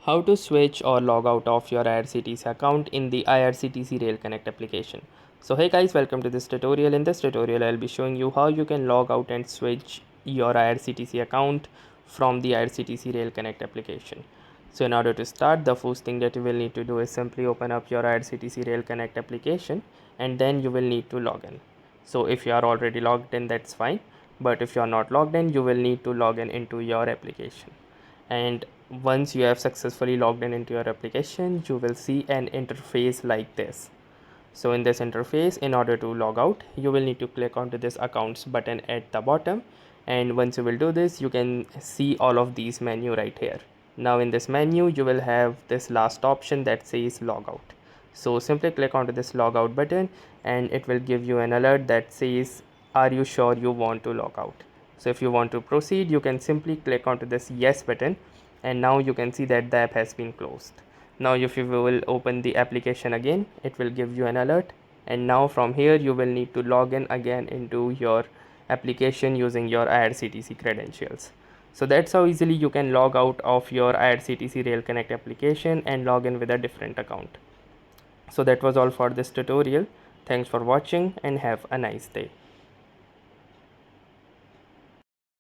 How to switch or log out of your IRCTC account in the IRCTC Rail Connect application. So hey guys, welcome to this tutorial. In this tutorial I'll be showing you how you can log out and switch your IRCTC account from the IRCTC Rail Connect application. So in order to start, the first thing that you will need to do is simply open up your IRCTC Rail Connect application, and then you will need to log in. So if you are already logged in, that's fine, but if you are not logged in, you will need to log in into your application. And once you have successfully logged in into your application, you will see an interface like this. So in this interface, in order to log out, you will need to click onto this accounts button at the bottom, and once you will do this, you can see all of these menu right here. Now in this menu, you will have this last option that says logout. So simply click onto this logout button, and it will give you an alert that says, are you sure you want to log out? So if you want to proceed, you can simply click onto this yes button, and now you can see that the app has been closed. Now if you will open the application again, it will give you an alert, and now from here you will need to log in again into your application using your IRCTC credentials. So that's how easily you can log out of your IRCTC Rail Connect application and log in with a different account. So that was all for this tutorial. Thanks for watching and have a nice day.